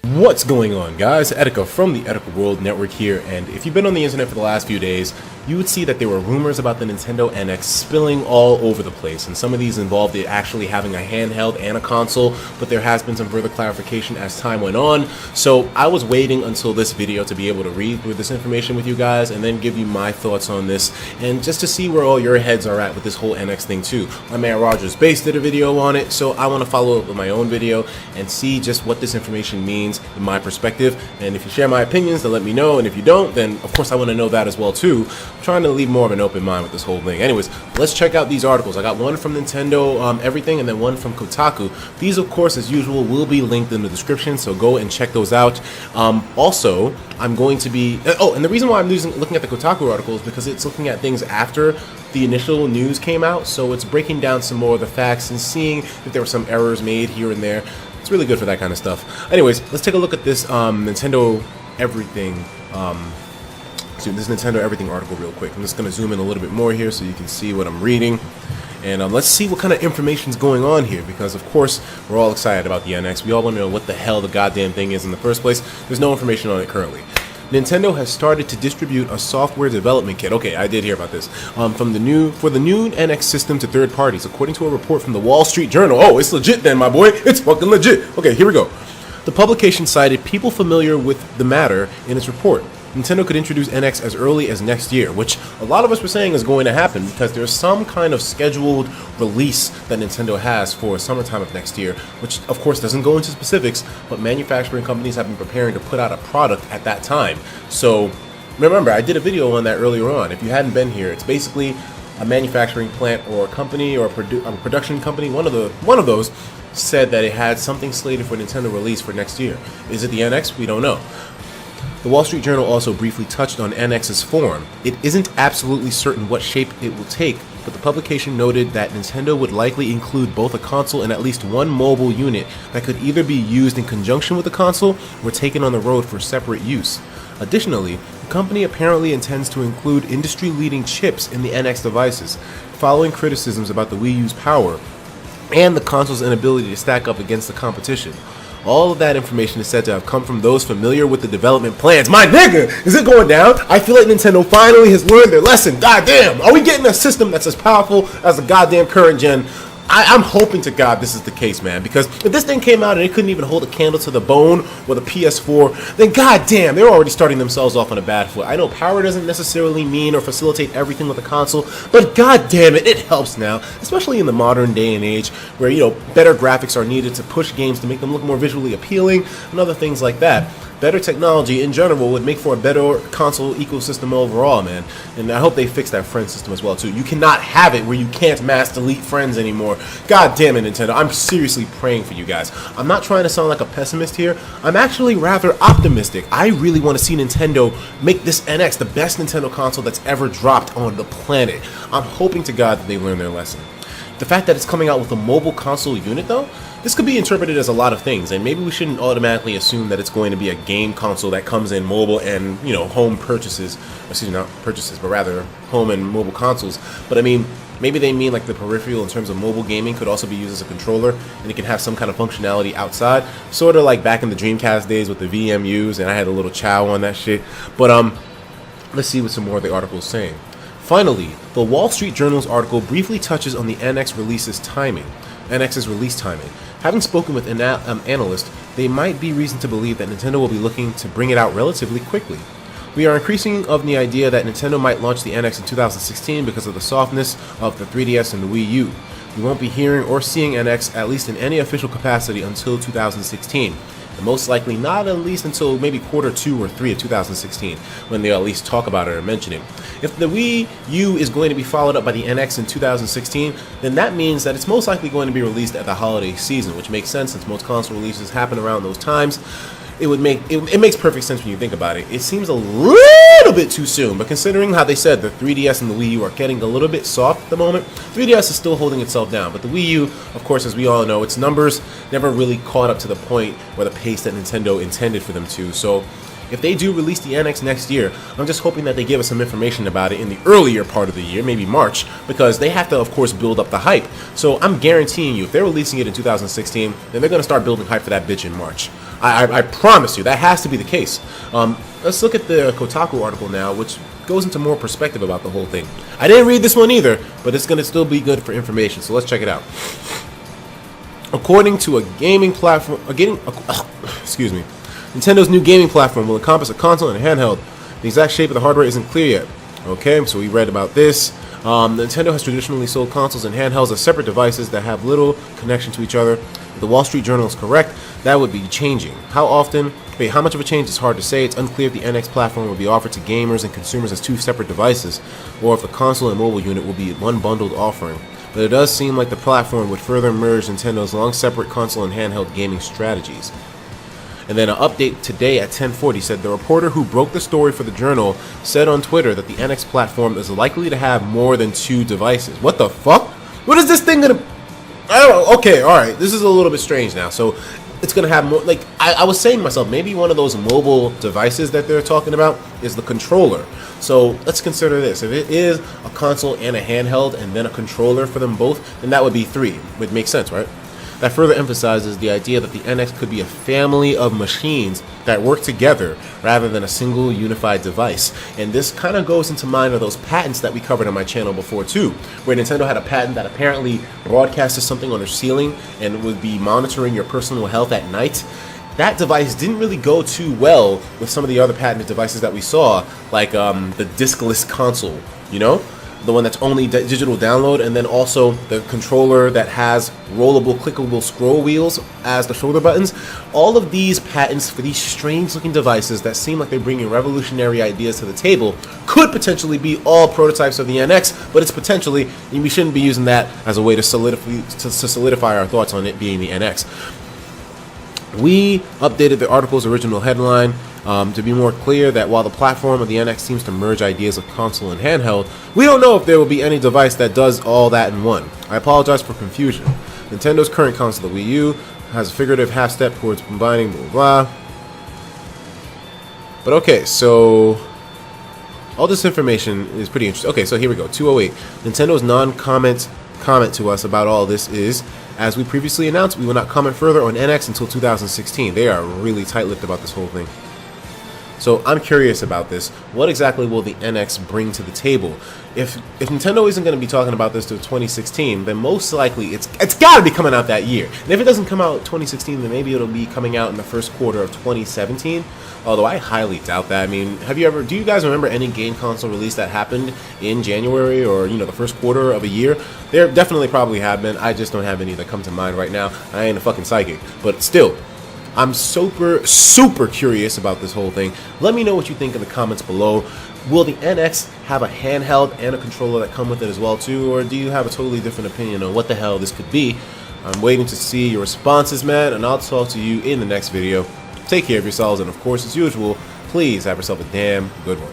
What's going on, guys? Etika from the Etika World Network here, and if you've been on the internet for the last few days, you would see that there were rumors about the Nintendo NX spilling all over the place, and some of these involved it actually having a handheld and a console, but there has been some further clarification as time went on. So I was waiting until this video to be able to read through this information with you guys and then give you my thoughts on this, and just to see where all your heads are at with this whole NX thing too. My man Rogers Base did a video on it, so I want to follow up with my own video and see just what this information means in my perspective. And if you share my opinions, then let me know, and if you don't, then of course I want to know that as well too. I'm trying to leave more of an open mind with this whole thing. Anyways, let's check out these articles. I got one from Nintendo Everything and then one from Kotaku. These, of course, as usual, will be linked in the description, so go and check those out. Also, I'm going to be and the reason why I'm looking at the Kotaku article is because it's looking at things after the initial news came out, so it's breaking down some more of the facts and seeing if there were some errors made here and there. It's really good for that kind of stuff. Anyways, let's take a look at this Nintendo Everything this Nintendo Everything article real quick. I'm just going to zoom in a little bit more here so you can see what I'm reading. And let's see what kind of information is going on here, because of course we're all excited about the NX. We all want to know what the hell the goddamn thing is in the first place. There's no information on it currently. Nintendo has started to distribute a software development kit. Okay, I did hear about this. For the new NX system to third parties, according to a report from the Wall Street Journal. Oh, it's legit then, my boy. It's fucking legit. Okay, here we go. The publication cited people familiar with the matter in its report. Nintendo could introduce NX as early as next year, which a lot of us were saying is going to happen because there's some kind of scheduled release that Nintendo has for summertime of next year, which of course doesn't go into specifics, but manufacturing companies have been preparing to put out a product at that time. So remember, I did a video on that earlier on. If you hadn't been here, it's basically a manufacturing plant or a company or a production company, one of those, said that it had something slated for Nintendo release for next year. Is it the NX? We don't know. The Wall Street Journal also briefly touched on NX's form. It isn't absolutely certain what shape it will take, but the publication noted that Nintendo would likely include both a console and at least one mobile unit that could either be used in conjunction with the console or taken on the road for separate use. Additionally, the company apparently intends to include industry-leading chips in the NX devices, following criticisms about the Wii U's power and the console's inability to stack up against the competition. All of that information is said to have come from those familiar with the development plans. My nigga, is it going down? I feel like Nintendo finally has learned their lesson. Goddamn, are we getting a system that's as powerful as the goddamn current gen? I'm hoping to God this is the case, man, because if this thing came out and it couldn't even hold a candle to the bone or the PS4, then goddamn, they're already starting themselves off on a bad foot. I know power doesn't necessarily mean or facilitate everything with a console, but goddamn it helps now, especially in the modern day and age where, you know, better graphics are needed to push games to make them look more visually appealing and other things like that. Better technology in general would make for a better console ecosystem overall, man. And I hope they fix that friend system as well, too. You cannot have it where you can't mass delete friends anymore. God damn it, Nintendo. I'm seriously praying for you guys. I'm not trying to sound like a pessimist here. I'm actually rather optimistic. I really want to see Nintendo make this NX the best Nintendo console that's ever dropped on the planet. I'm hoping to God that they learn their lesson. The fact that it's coming out with a mobile console unit, though, this could be interpreted as a lot of things, and maybe we shouldn't automatically assume that it's going to be a game console that comes in mobile and, you know, home purchases, excuse me, not purchases, but rather home and mobile consoles. But I mean, maybe they mean like the peripheral in terms of mobile gaming could also be used as a controller, and it can have some kind of functionality outside, sort of like back in the Dreamcast days with the VMUs, and I had a little chow on that shit. But let's see what some more of the article is saying. Finally, the Wall Street Journal's article briefly touches on the NX's release timing. Having spoken with an analyst, they might be reason to believe that Nintendo will be looking to bring it out relatively quickly. We are increasing of the idea that Nintendo might launch the NX in 2016 because of the softness of the 3DS and the Wii U. We won't be hearing or seeing NX, at least in any official capacity, until 2016. And most likely not at least until maybe quarter 2 or 3 of 2016, when they'll at least talk about it or mention it. If the Wii U is going to be followed up by the NX in 2016, then that means that it's most likely going to be released at the holiday season, which makes sense since most console releases happen around those times. It makes perfect sense when you think about it. It seems a little bit too soon, but considering how they said the 3DS and the Wii U are getting a little bit soft at the moment, 3DS is still holding itself down, but the Wii U, of course, as we all know, its numbers never really caught up to the point or the pace that Nintendo intended for them to. So if they do release the NX next year, I'm just hoping that they give us some information about it in the earlier part of the year, maybe March, because they have to, of course, build up the hype. So I'm guaranteeing you, if they're releasing it in 2016, then they're going to start building hype for that bitch in March. I promise you, that has to be the case. Let's look at the Kotaku article now, which goes into more perspective about the whole thing. I didn't read this one either, but it's going to still be good for information, so let's check it out. According to a gaming platform, excuse me, Nintendo's new gaming platform will encompass a console and a handheld. The exact shape of the hardware isn't clear yet. Okay, so we read about this. Nintendo has traditionally sold consoles and handhelds as separate devices that have little connection to each other. If the Wall Street Journal is correct, that would be changing. How often? Wait, how much of a change is hard to say. It's unclear if the NX platform will be offered to gamers and consumers as two separate devices, or if the console and mobile unit will be one bundled offering. But it does seem like the platform would further merge Nintendo's long separate console and handheld gaming strategies. And then an update today at 10:40 said the reporter who broke the story for the Journal said on Twitter that the NX platform is likely to have more than two devices. What the fuck? What is this thing gonna... I don't know. Okay, alright. This is a little bit strange now. So it's gonna have more... Like, I was saying to myself, maybe one of those mobile devices that they're talking about is the controller. So let's consider this. If it is a console and a handheld and then a controller for them both, then that would be three. Would make sense, right? That further emphasizes the idea that the NX could be a family of machines that work together rather than a single unified device. And this kind of goes into mind of those patents that we covered on my channel before too, where Nintendo had a patent that apparently broadcasted something on their ceiling and would be monitoring your personal health at night. That device didn't really go too well with some of the other patented devices that we saw, like the discless console, you know? The one that's only digital download, and then also the controller that has rollable, clickable scroll wheels as the shoulder buttons. All of these patents for these strange looking devices that seem like they're bringing revolutionary ideas to the table could potentially be all prototypes of the NX, but it's potentially, we shouldn't be using that as a way to solidify our thoughts on it being the NX. We updated the article's original headline to be more clear that while the platform of the NX seems to merge ideas of console and handheld, we don't know if there will be any device that does all that in one. I apologize for confusion. Nintendo's current console, the Wii U, has a figurative half step towards combining blah blah. But okay, so all this information is pretty interesting. Okay, so here we go. 208. Nintendo's non-comment comment to us about all this is, as we previously announced, we will not comment further on NX until 2016. They are really tight-lipped about this whole thing. So I'm curious about this. What exactly will the NX bring to the table? If Nintendo isn't going to be talking about this till 2016, then most likely it's got to be coming out that year. And if it doesn't come out 2016, then maybe it'll be coming out in the first quarter of 2017. Although I highly doubt that. I mean, do you guys remember any game console release that happened in January or, you know, the first quarter of a year? There definitely probably have been. I just don't have any that come to mind right now. I ain't a fucking psychic. But still, I'm super curious about this whole thing. Let me know what you think in the comments below. Will the NX have a handheld and a controller that come with it as well too, or do you have a totally different opinion on what the hell this could be? I'm waiting to see your responses, man, and I'll talk to you in the next video. Take care of yourselves, and of course, as usual, please have yourself a damn good one.